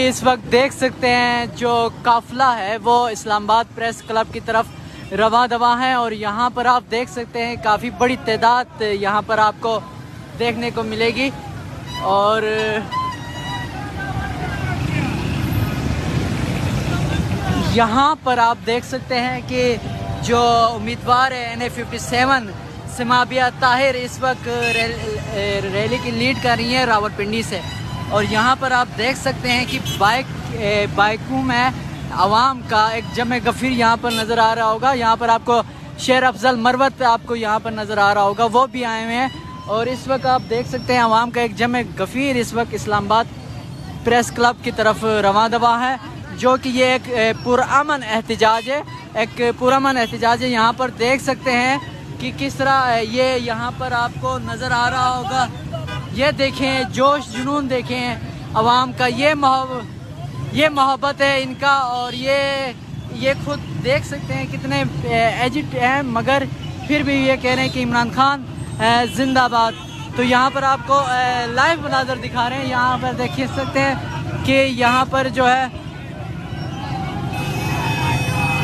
इस वक्त देख सकते हैं जो काफिला है वो इस्लामाबाद प्रेस क्लब की तरफ रवा दवा है और यहाँ पर आप देख सकते हैं काफ़ी बड़ी तादाद यहाँ पर आपको देखने को मिलेगी। और यहाँ पर आप देख सकते हैं कि जो उम्मीदवार है NA57 समाबिया ताहिर इस वक्त रैली की लीड कर रही है रावलपिंडी से। और यहाँ पर आप देख सकते हैं कि बाइकों में आवाम का एक जमे गफीर यहाँ पर नज़र आ रहा होगा। यहाँ पर आपको शेर अफजल मरवत आपको यहाँ पर नज़र आ रहा होगा, वो भी आए हुए हैं। और इस वक्त आप देख सकते हैं आवाम का एक जमे गफीर इस वक्त इस्लामाबाद प्रेस क्लब की तरफ रवां दवा है, जो कि ये एक पुरअमन एहतजाज है, एक पुरअमन एहतजाज है। यहाँ पर देख सकते हैं कि किस तरह ये यहाँ पर आपको नज़र आ रहा होगा। ये देखें जोश जुनून देखें आवाम का, ये मोहब्बत है इनका। और ये खुद देख सकते हैं कितने एजिट हैं, मगर फिर भी ये कह रहे हैं कि इमरान खान जिंदाबाद। तो यहाँ पर आपको लाइव मनाज़र दिखा रहे हैं। यहाँ पर देख सकते हैं कि यहाँ पर जो है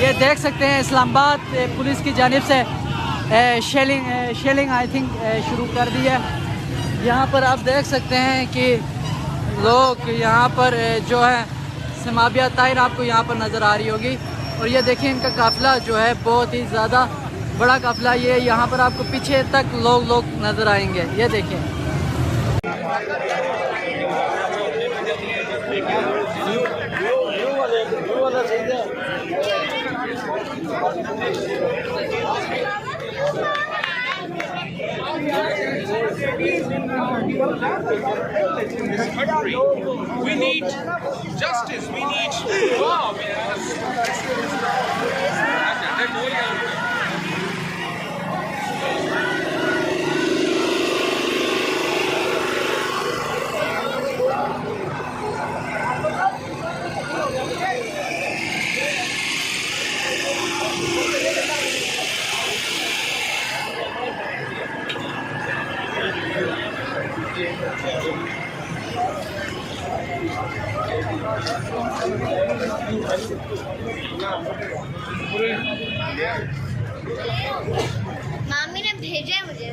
ये देख सकते हैं इस्लामाबाद पुलिस की जानिब से शेलिंग आई थिंक शुरू कर दी है। यहाँ पर आप देख सकते हैं कि लोग यहाँ पर जो है समाबिया ताहिर आपको यहाँ पर नज़र आ रही होगी। और ये देखिए इनका काफ़िला जो है बहुत ही ज़्यादा बड़ा काफ़िला, ये यहाँ पर आपको पीछे तक लोग नज़र आएंगे। ये देखिए this country. We need justice. We need law. मामी ने भेजा है मुझे।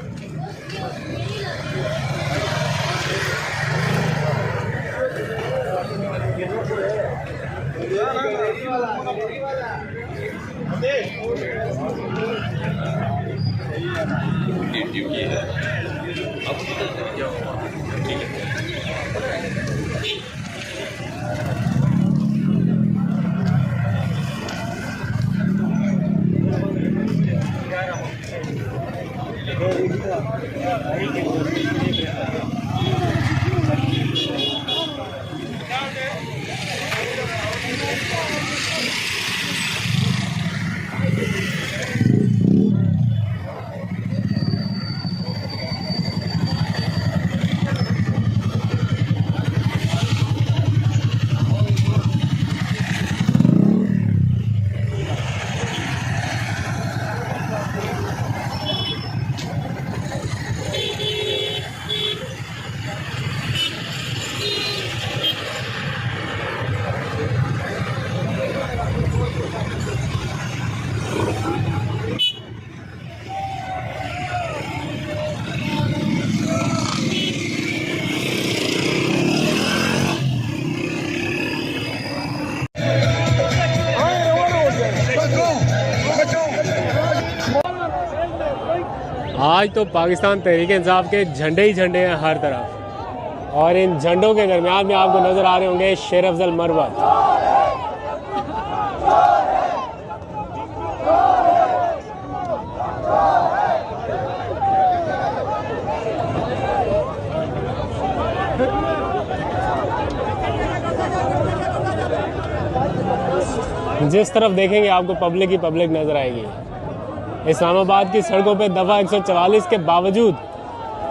ड्यूटी है अब क्या हुआ, ठीक है। आज तो पाकिस्तान तहरीक इंसाफ के झंडे ही झंडे हैं हर तरफ, और इन झंडों के दरमियान में आपको नज़र आ रहे होंगे शेर अफजल मरवत। जिस तरफ देखेंगे आपको पब्लिक ही पब्लिक नज़र आएगी। इस्लामाबाद की सड़कों पे दफ़ा 144 के बावजूद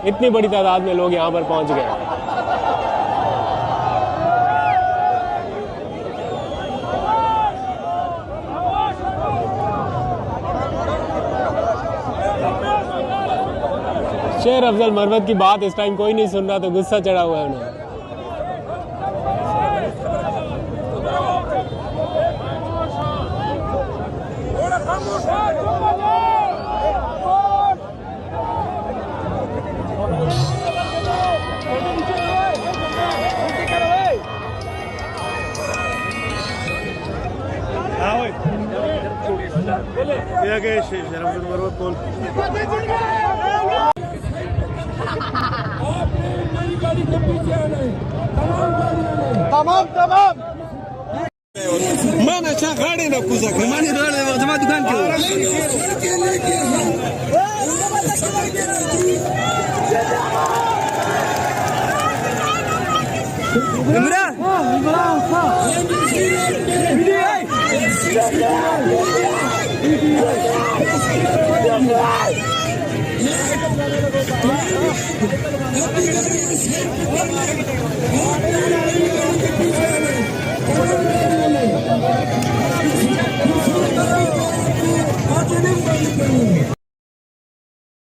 इतनी बड़ी तादाद में लोग यहाँ पर पहुँच गए हैं। शेर अफजल मरवत की बात इस टाइम कोई नहीं सुन रहा, तो गुस्सा चढ़ा हुआ है उन्हें। आगे शरमचंद बरोबर पोल Mana cha गाड़ी ना कुसा मानी गाड़ी जमा दुकान क्यों इमरान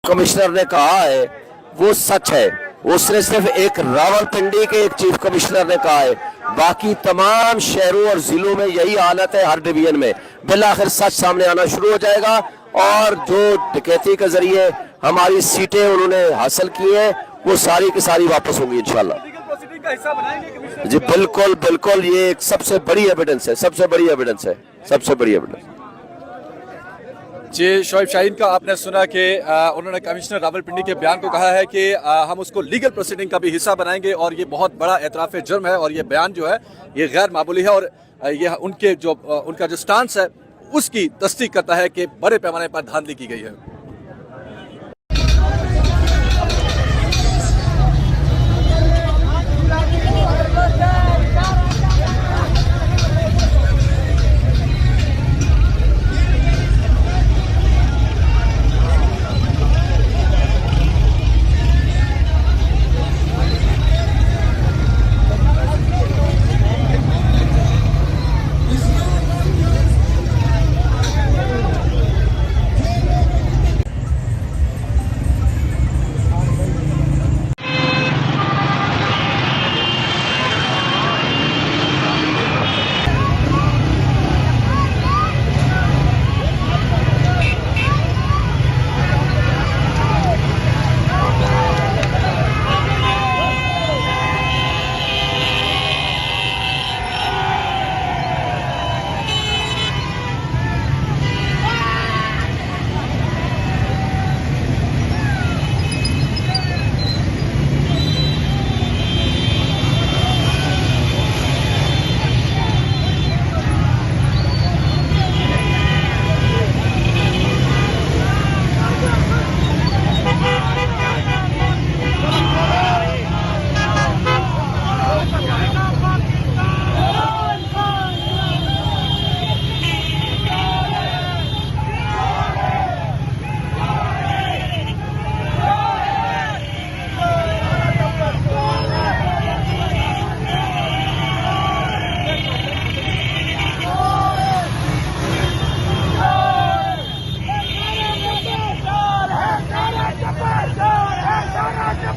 कमिश्नर ने कहा है वो सच है। उसने सिर्फ एक रावलपिंडी के एक चीफ कमिश्नर ने कहा है, बाकी तमाम शहरों और जिलों में यही हालत है। हर डिवीजन में बिलाखिर सच सामने आना शुरू हो जाएगा और जो डकैती के जरिए हमारी सीटें उन्होंने हासिल की हैं वो सारी की सारी वापस होंगी इंशाल्लाह। जी बिल्कुल बिल्कुल, ये एक सबसे बड़ी एविडेंस है, सबसे बड़ी एविडेंस है, सबसे बड़ी एविडेंस। जी शोएब शाहीन का आपने सुना कि उन्होंने कमिश्नर रावलपिंडी के बयान को कहा है कि हम उसको लीगल प्रोसीडिंग का भी हिस्सा बनाएंगे और ये बहुत बड़ा एतराफ़ जुर्म है और ये बयान जो है ये गैर मामूली है और ये उनका जो स्टांस है उसकी तस्दीक करता है कि बड़े पैमाने पर धांधली की गई है।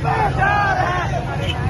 Jabbar!